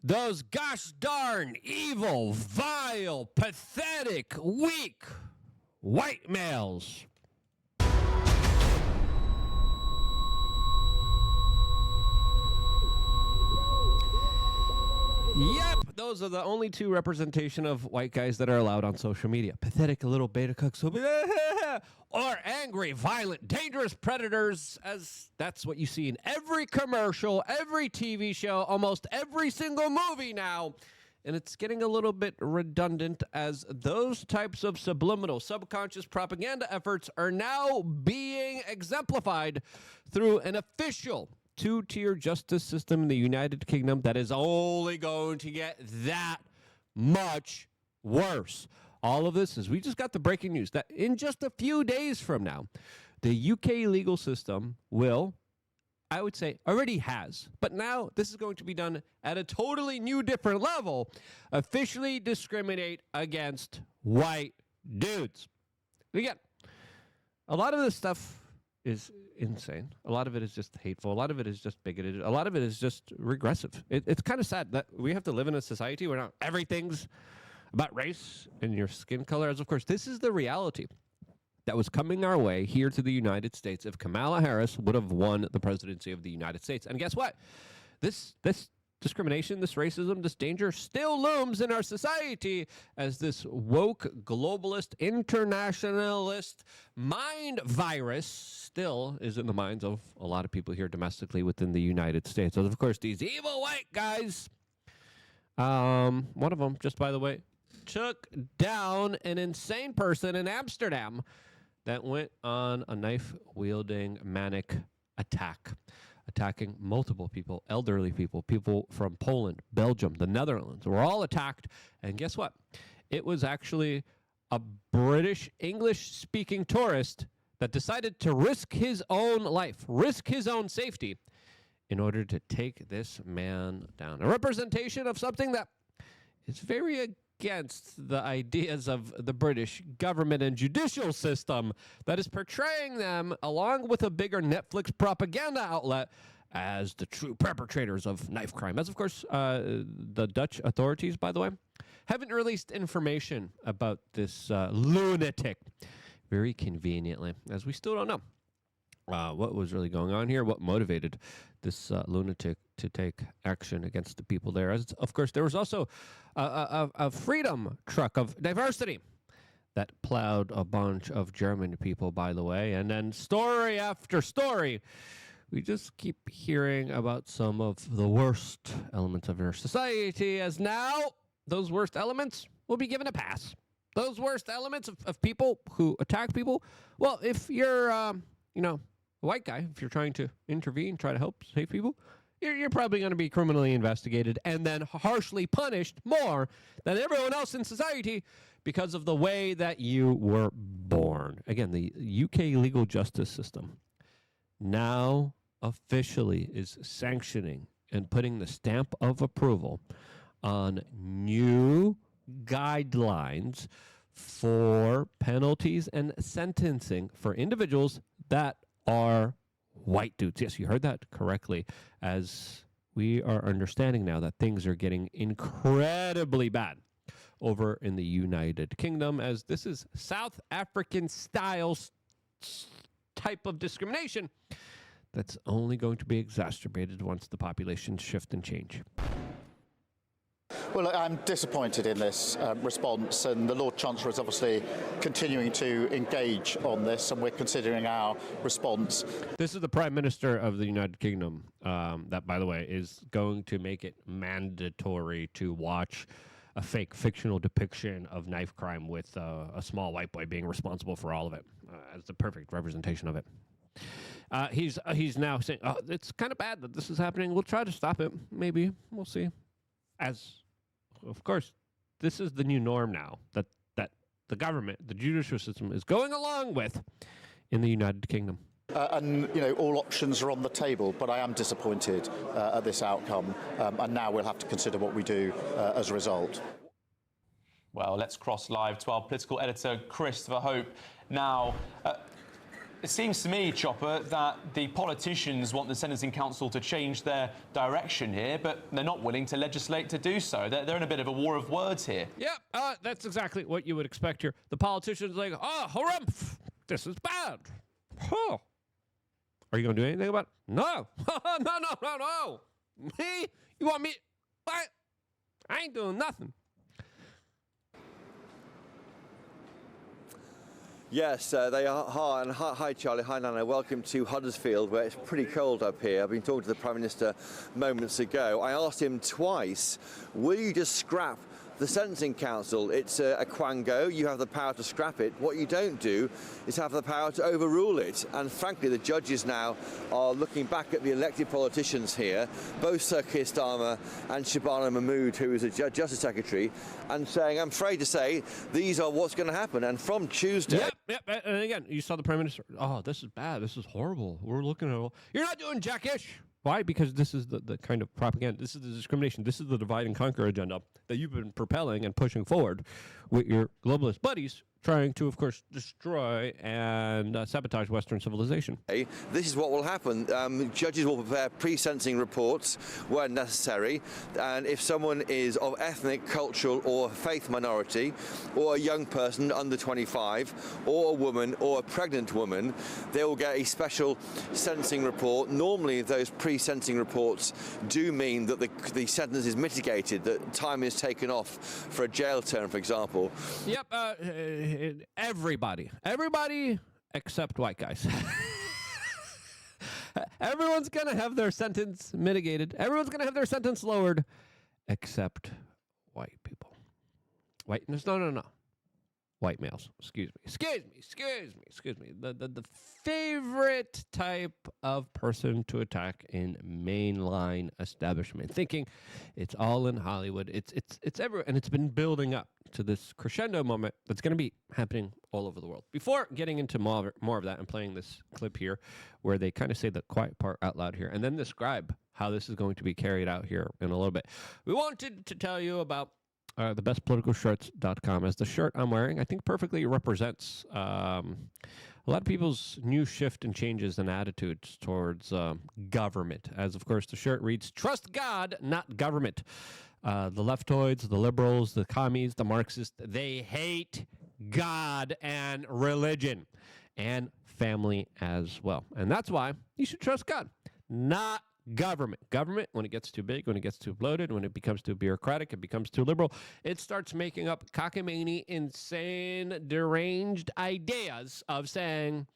Those gosh darn evil, vile, pathetic, weak white males. Yep, those are the only two representation of white guys that are allowed on social media. Pathetic little beta cucks or angry, violent, dangerous predators, as that's what you see in every commercial, every TV show, almost every single movie now. And it's getting a little bit redundant as those types of subliminal, subconscious propaganda efforts are now being exemplified through an official two-tier justice system in the United Kingdom that is only going to get that much worse. All of this is, we just got the breaking news that in just a few days from now, the UK legal system will, I would say, already has, but now this is going to be done at a totally new, different level, officially discriminate against white dudes. Again, a lot of this stuff is insane. A lot of it is just hateful. A lot of it is just bigoted. A lot of it is just regressive. It's kind of sad that we have to live in a society where now everything's about race and your skin color. As of course, this is the reality that was coming our way here to the United States if Kamala Harris would have won the presidency of the United States. And guess what? This discrimination, this racism, this danger still looms in our society as this woke, globalist, internationalist mind virus still is in the minds of a lot of people here domestically within the United States. So, of course, these evil white guys, one of them, just by the way, took down an insane person in Amsterdam that went on a knife-wielding manic attack, attacking multiple people, elderly people, people from Poland, Belgium, the Netherlands, were all attacked. And guess what? It was actually a British English-speaking tourist that decided to risk his own life, risk his own safety in order to take this man down. A representation of something that is very against the ideas of the British government and judicial system that is portraying them, along with a bigger Netflix propaganda outlet, as the true perpetrators of knife crime. As, of course, the Dutch authorities, by the way, haven't released information about this lunatic very conveniently, as we still don't know what was really going on here, what motivated this lunatic to take action against the people there. As, of course, there was also a freedom truck of diversity that plowed a bunch of German people, by the way. And then story after story, we just keep hearing about some of the worst elements of our society, as now those worst elements will be given a pass. Those worst elements of people who attack people, well, if you're, a white guy, if you're trying to intervene, try to help save people, you're probably going to be criminally investigated and then harshly punished more than everyone else in society because of the way that you were born. Again, the UK legal justice system now officially is sanctioning and putting the stamp of approval on new guidelines for penalties and sentencing for individuals that are white dudes. Yes, you heard that correctly, as we are understanding now that things are getting incredibly bad over in the United Kingdom, as this is South African style type of discrimination that's only going to be exacerbated once the populations shift and change. Well, I'm disappointed in this response, and the Lord Chancellor is obviously continuing to engage on this, and we're considering our response. This is the Prime Minister of the United Kingdom that, by the way, is going to make it mandatory to watch a fake fictional depiction of knife crime with a small white boy being responsible for all of it as the perfect representation of it. He's now saying, oh, it's kind of bad that this is happening. We'll try to stop it. Maybe. We'll see. As, of course, this is the new norm now that the government, the judicial system, is going along with in the United Kingdom. All options are on the table, but I am disappointed at this outcome, and now we'll have to consider what we do as a result. Well, let's cross live to our political editor, Christopher Hope. Now, It seems to me, Chopper, that the politicians want the Sentencing Council to change their direction here, but they're not willing to legislate to do so. They're in a bit of a war of words here. Yeah, that's exactly what you would expect here. The politicians like, oh, harumph, this is bad. Huh. Are you going to do anything about it? No. No. Me? You want me? What? I ain't doing nothing. Yes, they are. Hi, Charlie. Hi, Nana. Welcome to Huddersfield, where it's pretty cold up here. I've been talking to the Prime Minister moments ago. I asked him twice, will you just scrap the Sentencing Council? It's a quango. You have the power to scrap it. What you don't do is have the power to overrule it. And frankly, the judges now are looking back at the elected politicians here, both Sir Keir Starmer and Shabana Mahmood, who is a Justice Secretary, and saying, I'm afraid to say, these are what's going to happen. And from Tuesday... Yep. And again, you saw the Prime Minister. Oh, this is bad. This is horrible. We're looking at... You're not doing jackish. Why? Because this is the kind of propaganda. This is the discrimination. This is the divide and conquer agenda that you've been propelling and pushing forward with your globalist buddies, trying to, of course, destroy and sabotage Western civilization. This is what will happen. Judges will prepare pre-sentencing reports when necessary, and if someone is of ethnic, cultural or faith minority, or a young person under 25, or a woman or a pregnant woman, they will get a special sentencing report. Normally those pre-sentencing reports do mean that the sentence is mitigated, that time is taken off for a jail term, for example. Yep, everybody except white guys. Everyone's gonna have their sentence mitigated. Everyone's gonna have their sentence lowered, except white people. No. White males. Excuse me. The favorite type of person to attack in mainline establishment, thinking it's all in Hollywood. It's everywhere, and it's been building up to this crescendo moment that's going to be happening all over the world. Before getting into more of that and playing this clip here, where they kind of say the quiet part out loud here, and then describe how this is going to be carried out here in a little bit, we wanted to tell you about thebestpoliticalshirts.com, as the shirt I'm wearing, I think, perfectly represents a lot of people's new shift and changes in attitudes towards government. As, of course, the shirt reads, "Trust God, not government." The leftoids, the liberals, the commies, the Marxists, they hate God and religion and family as well. And that's why you should trust God, not government. Government, when it gets too big, when it gets too bloated, when it becomes too bureaucratic, it becomes too liberal, it starts making up cockamamie, insane, deranged ideas of saying,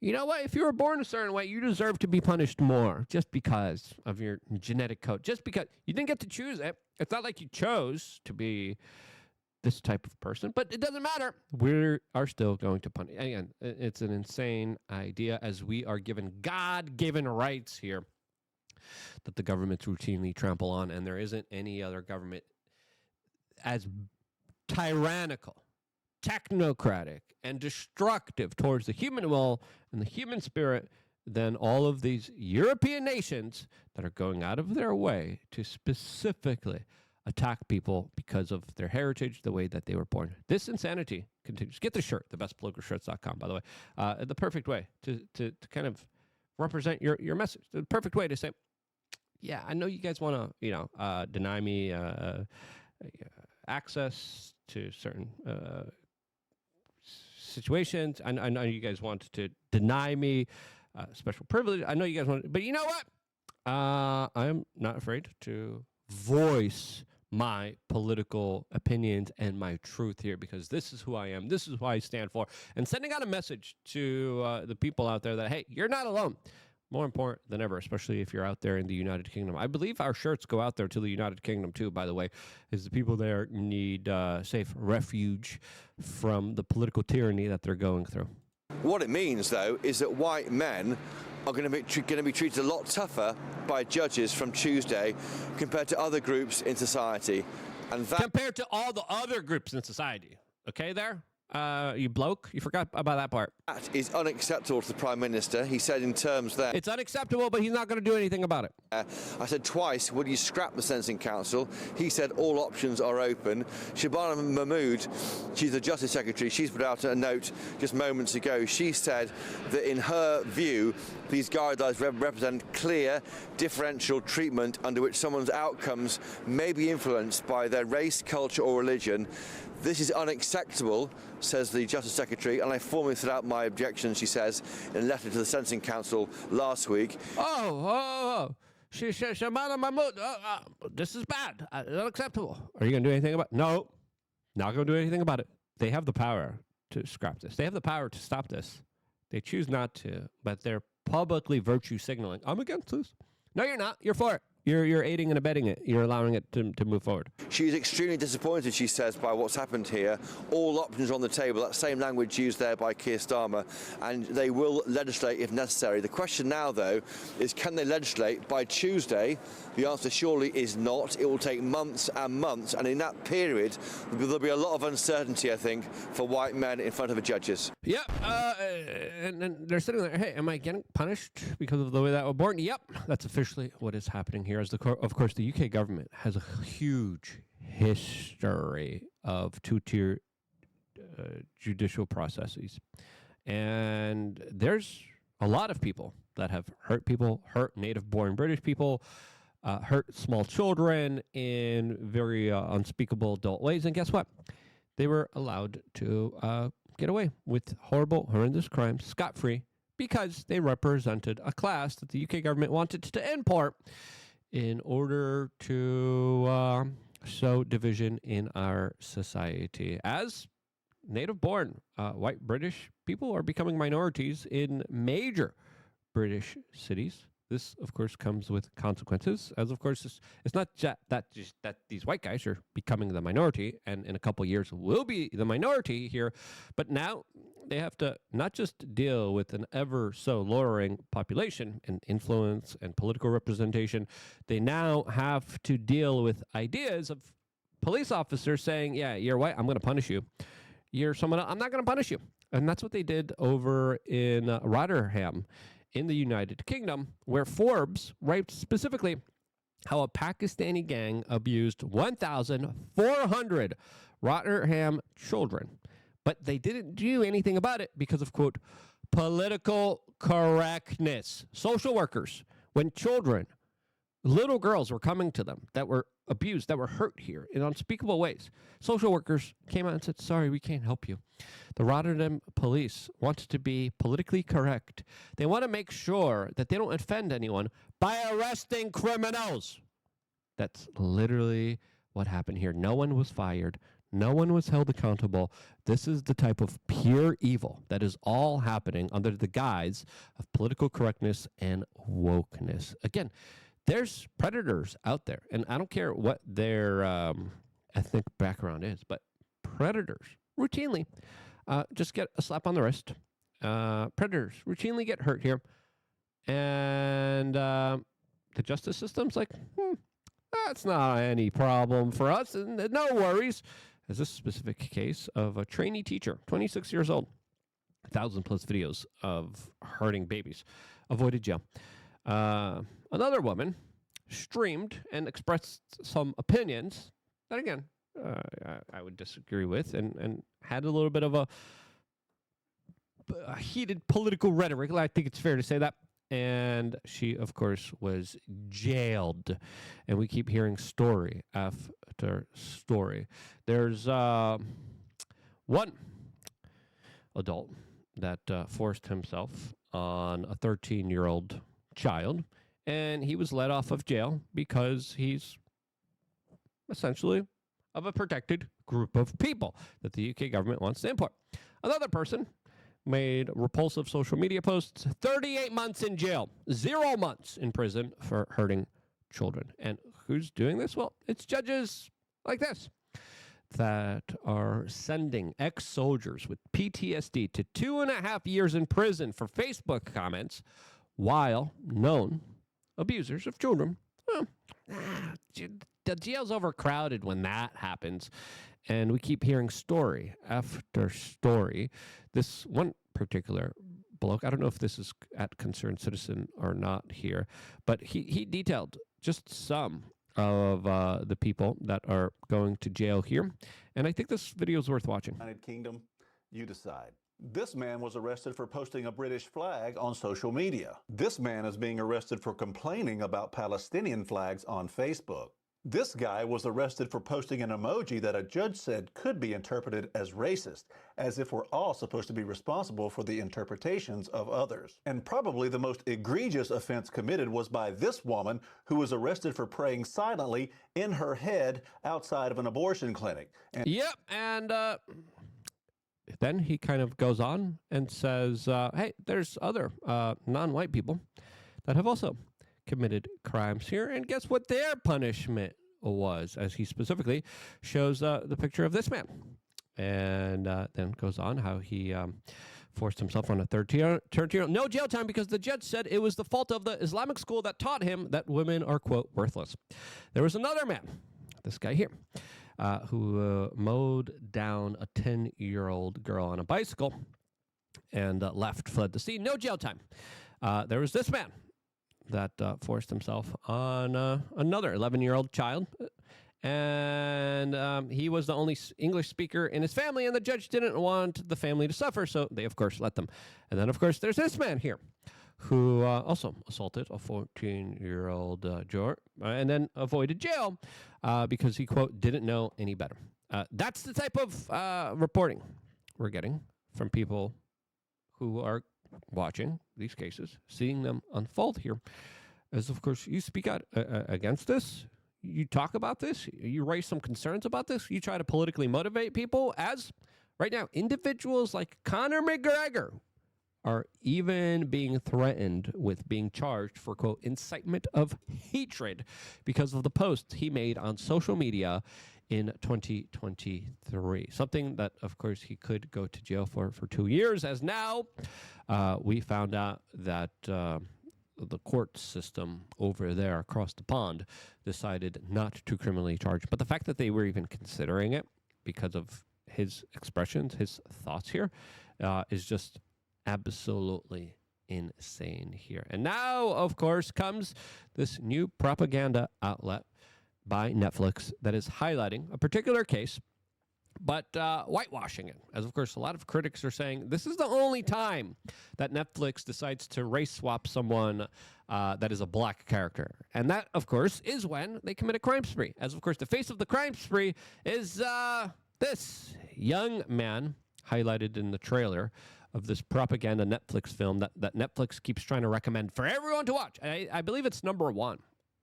you know what, if you were born a certain way, you deserve to be punished more just because of your genetic code, just because you didn't get to choose it. It's not like you chose to be this type of person, but it doesn't matter. We are still going to punish. Again, it's an insane idea, as we are given God-given rights here that the governments routinely trample on, and there isn't any other government as tyrannical, technocratic, and destructive towards the human will and the human spirit than all of these European nations that are going out of their way to specifically attack people because of their heritage, the way that they were born. This insanity continues. Get the shirt, thebestpoliticalshirts.com, by the way. The perfect way to kind of represent your message. The perfect way to say, yeah, I know you guys want to, deny me access to certain situations. I know you guys want to deny me special privilege. I know you guys want, but you know what? I'm not afraid to voice my political opinions and my truth here, because this is who I am. This is who I stand for. And sending out a message to the people out there that, hey, you're not alone. More important than ever, especially if you're out there in the United Kingdom. I believe our shirts go out there to the United Kingdom, too, by the way, is the people there need safe refuge from the political tyranny that they're going through. What it means, though, is that white men are going to be treated a lot tougher by judges from Tuesday compared to other groups in society. And that compared to all the other groups in society. Okay, there? You bloke. You forgot about that part. That is unacceptable to the Prime Minister. He said in terms there. It's unacceptable, but he's not going to do anything about it. I said twice, would you scrap the Sentencing Council? He said all options are open. Shabana Mahmood, she's the Justice Secretary, she's put out a note just moments ago. She said that in her view, these guidelines represent clear differential treatment under which someone's outcomes may be influenced by their race, culture or religion. This is unacceptable, says the Justice Secretary, and I formally set out my objection, she says, in a letter to the Sentencing Council last week. Shamana Mahmood, this is bad. Unacceptable. Are you going to do anything about it? No, not going to do anything about it. They have the power to scrap this. They have the power to stop this. They choose not to, but they're publicly virtue signaling. I'm against this. No, you're not. You're for it. You're aiding and abetting it. You're allowing it to move forward. She's extremely disappointed, she says, by what's happened here. All options are on the table. That same language used there by Keir Starmer. And they will legislate if necessary. The question now, though, is can they legislate by Tuesday? The answer surely is not. It will take months and months. And in that period, there'll be a lot of uncertainty, I think, for white men in front of the judges. Yep. And they're sitting there, hey, am I getting punished because of the way that I was born? Yep. That's officially what is happening here. As of course, the UK government has a huge history of two-tier judicial processes. And there's a lot of people that have hurt people, hurt native-born British people, hurt small children in very unspeakable adult ways. And guess what? They were allowed to get away with horrible, horrendous crimes scot-free because they represented a class that the UK government wanted to import in order to sow division in our society. As native-born white British people are becoming minorities in major British cities, this, of course, comes with consequences. As, of course, it's not just that these white guys are becoming the minority, and in a couple of years will be the minority here, but now they have to not just deal with an ever so lowering population and influence and political representation. They now have to deal with ideas of police officers saying, yeah, you're white, I'm going to punish you. You're someone else, I'm not going to punish you. And that's what they did over in Rotterdam in the United Kingdom, where Forbes writes specifically how a Pakistani gang abused 1,400 Rotterdam children. But they didn't do anything about it because of, quote, political correctness. Social workers, when children, little girls were coming to them that were abused, that were hurt here in unspeakable ways, social workers came out and said, sorry, we can't help you. The Rotterdam police want to be politically correct. They want to make sure that they don't offend anyone by arresting criminals. That's literally what happened here. No one was fired. No one was held accountable. This is the type of pure evil that is all happening under the guise of political correctness and wokeness. Again, there's predators out there, and I don't care what their ethnic background is, but predators routinely just get a slap on the wrist. Predators routinely get hurt here, and the justice system's like, that's not any problem for us, and no worries. There's this specific case of a trainee teacher, 26 years old, 1,000+ videos of hurting babies, avoided jail. Another woman streamed and expressed some opinions that, again, I would disagree with, and had a little bit of a heated political rhetoric. I think it's fair to say that. And she, of course, was jailed. And we keep hearing story after story. There's one adult that forced himself on a 13-year-old child, and he was let off of jail because he's essentially of a protected group of people that the UK government wants to import. Another person made repulsive social media posts, 38 months in jail, 0 months in prison for hurting children. And who's doing this? Well, it's judges like this that are sending ex-soldiers with PTSD to 2.5 years in prison for Facebook comments, while known abusers of children, the jail's overcrowded when that happens. And we keep hearing story after story. This one particular bloke, I don't know if this is at Concerned Citizen or not here, but he detailed just some of the people that are going to jail here. And I think this video is worth watching. United Kingdom, you decide. This man was arrested for posting a British flag on social media. This man is being arrested for complaining about Palestinian flags on Facebook. This guy was arrested for posting an emoji that a judge said could be interpreted as racist, as if we're all supposed to be responsible for the interpretations of others. And probably the most egregious offense committed was by this woman who was arrested for praying silently in her head outside of an abortion clinic. Yep, and then he kind of goes on and says, hey, there's other non-white people that have also committed crimes here, and guess what their punishment was, as he specifically shows the picture of this man, and then goes on how he forced himself on a third tier, no jail time because the judge said it was the fault of the Islamic school that taught him that women are, quote, worthless. There was another man, this guy here, who mowed down a 10-year-old girl on a bicycle and fled the scene. No jail time. There was this man that forced himself on another 11-year-old child. And he was the only English speaker in his family, and the judge didn't want the family to suffer, so they, of course, let them. And then, of course, there's this man here who also assaulted a 14-year-old George and then avoided jail because he, quote, didn't know any better. That's the type of reporting we're getting from people who are watching these cases, seeing them unfold here, as of course you speak out against this, you talk about this, you raise some concerns about this, you try to politically motivate people, as right now individuals like Conor McGregor are even being threatened with being charged for, quote, incitement of hatred because of the posts he made on social media in 2023. Something that, of course, he could go to jail for 2 years, as now we found out that the court system over there across the pond decided not to criminally charge. But the fact that they were even considering it because of his expressions, his thoughts here, is just absolutely insane here. And now, of course, comes this new propaganda outlet by Netflix that is highlighting a particular case, but whitewashing it. As, of course, a lot of critics are saying this is the only time that Netflix decides to race swap someone that is a black character. And that, of course, is when they commit a crime spree. As, of course, the face of the crime spree is this young man highlighted in the trailer of this propaganda Netflix film that Netflix keeps trying to recommend for everyone to watch. I believe it's #1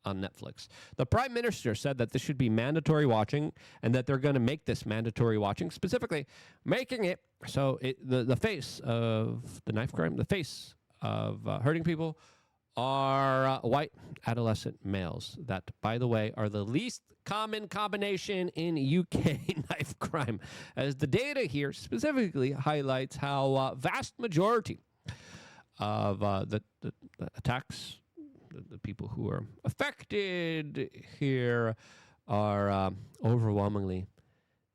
on Netflix. The Prime Minister said that this should be mandatory watching and that they're going to make this mandatory watching, specifically making it so the face of the knife crime, the face of hurting people are white adolescent males that, by the way, are the least common combination in UK knife crime, as the data here specifically highlights how vast majority of the attacks, the people who are affected here are overwhelmingly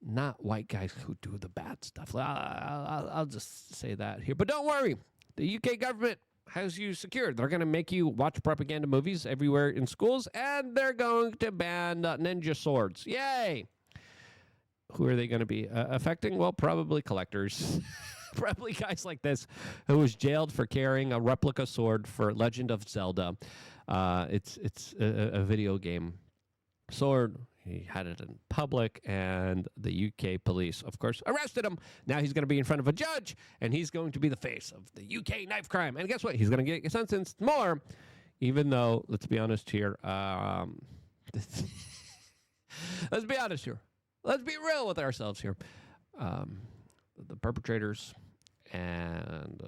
not white guys who do the bad stuff. I'll just say that here. But don't worry, the UK government has you secured. They're going to make you watch propaganda movies everywhere in schools, and they're going to ban ninja swords. Yay! Who are they going to be affecting? Well, probably collectors. Probably guys like this who was jailed for carrying a replica sword for Legend of Zelda. It's a video game sword. He had it in public, and the UK police, of course, arrested him. Now he's going to be in front of a judge, and he's going to be the face of the UK knife crime. And guess what? He's going to get sentenced more, even though, let's be honest here, let's be honest here. Let's be real with ourselves here. The perpetrators and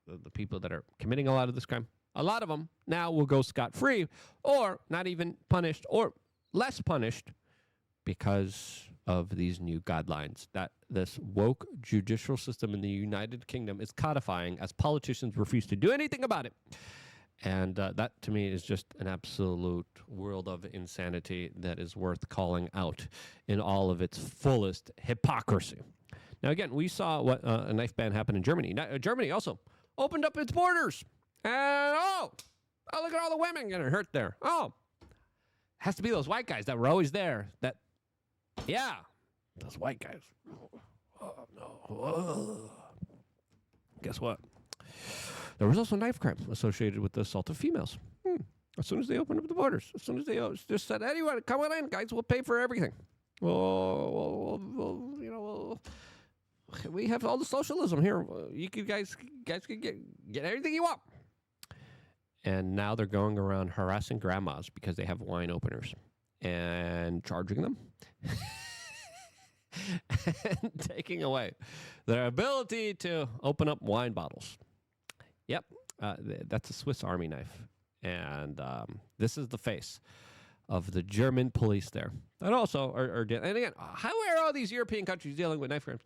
the people that are committing a lot of this crime, a lot of them now will go scot-free or not even punished or less punished because of these new guidelines that this woke judicial system in the United Kingdom is codifying as politicians refuse to do anything about it. And that, to me, is just an absolute world of insanity that is worth calling out in all of its fullest hypocrisy. Now, again, we saw what a knife ban happened in Germany. Now, Germany also opened up its borders. And, oh, look at all the women getting hurt there. Oh, has to be those white guys that were always there. Yeah, those white guys. Oh, no. Oh. Guess what? There was also knife crime associated with the assault of females. As soon as they opened up the borders, as soon as they just said, anyone, come on in, guys, we'll pay for everything. We have all the socialism here. You guys can get everything you want. And now they're going around harassing grandmas because they have wine openers and charging them and taking away their ability to open up wine bottles. Yep, that's a Swiss Army knife. And this is the face of the German police there. And also, and again, how are all these European countries dealing with knife crimes?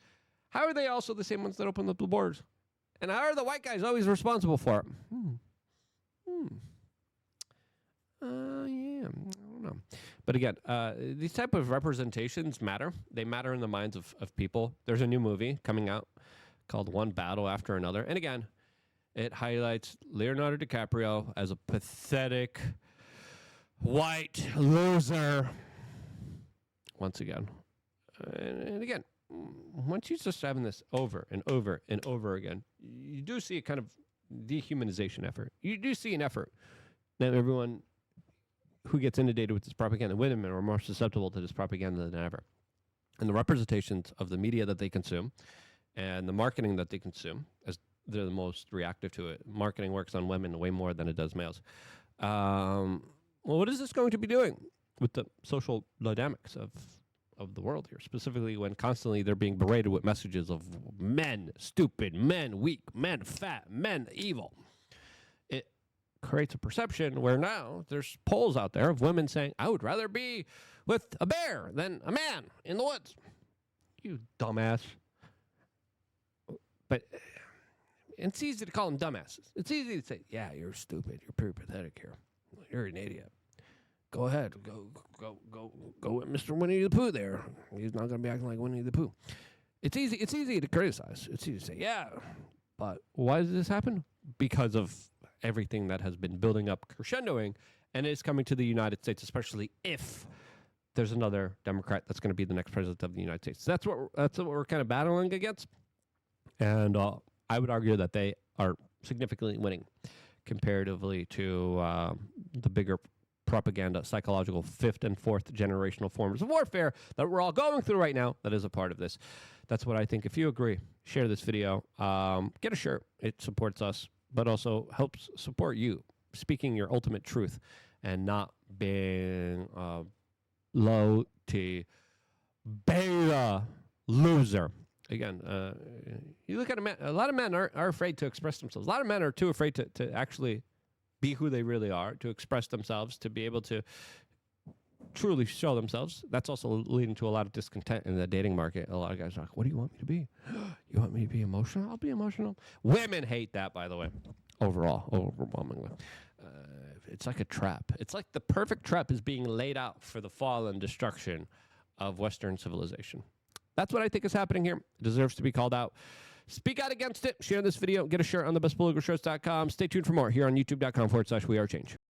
How are they also the same ones that open up the borders? And how are the white guys always responsible for it? Yeah, I don't know. But again, these type of representations matter. They matter in the minds of people. There's a new movie coming out called One Battle After Another. And again, it highlights Leonardo DiCaprio as a pathetic white loser. Once again. And again, once you just having this over and over and over again, you do see a kind of dehumanization effort. You do see an effort that everyone who gets inundated with this propaganda, women are more susceptible to this propaganda than ever. And the representations of the media that they consume and the marketing that they consume, as they're the most reactive to it. Marketing works on women way more than it does males. Well, what is this going to be doing with the social dynamics of the world here, specifically when constantly they're being berated with messages of men stupid, men weak, men fat, men evil? It creates a perception where now there's polls out there of women saying, I would rather be with a bear than a man in the woods. You dumbass. But it's easy to call them dumbasses. It's easy to say, yeah, you're stupid. You're pretty pathetic here. You're an idiot. Go ahead. Go with Mr. Winnie the Pooh there. He's not going to be acting like Winnie the Pooh. It's easy to criticize. It's easy to say, yeah. But why does this happen? Because of everything that has been building up, crescendoing, and is coming to the United States, especially if there's another Democrat that's going to be the next president of the United States. That's what we're kind of battling against. And I would argue that they are significantly winning comparatively to the bigger propaganda, psychological fifth and fourth generational forms of warfare that we're all going through right now that is a part of this. That's what I think. If you agree, share this video. Get a shirt. It supports us, but also helps support you speaking your ultimate truth and not being low T beta loser. Again, you look at a man, a lot of men are afraid to express themselves. A lot of men are too afraid to actually be who they really are, to express themselves, to be able to truly show themselves. That's also leading to a lot of discontent in the dating market. A lot of guys are like, what do you want me to be? You want me to be emotional? I'll be emotional. Women hate that, by the way, overwhelmingly. It's like a trap. It's like the perfect trap is being laid out for the fall and destruction of Western civilization. That's what I think is happening here. It deserves to be called out. Speak out against it. Share this video. Get a shirt on thebestpoliticalshirts.com. Stay tuned for more here on youtube.com/wearechange.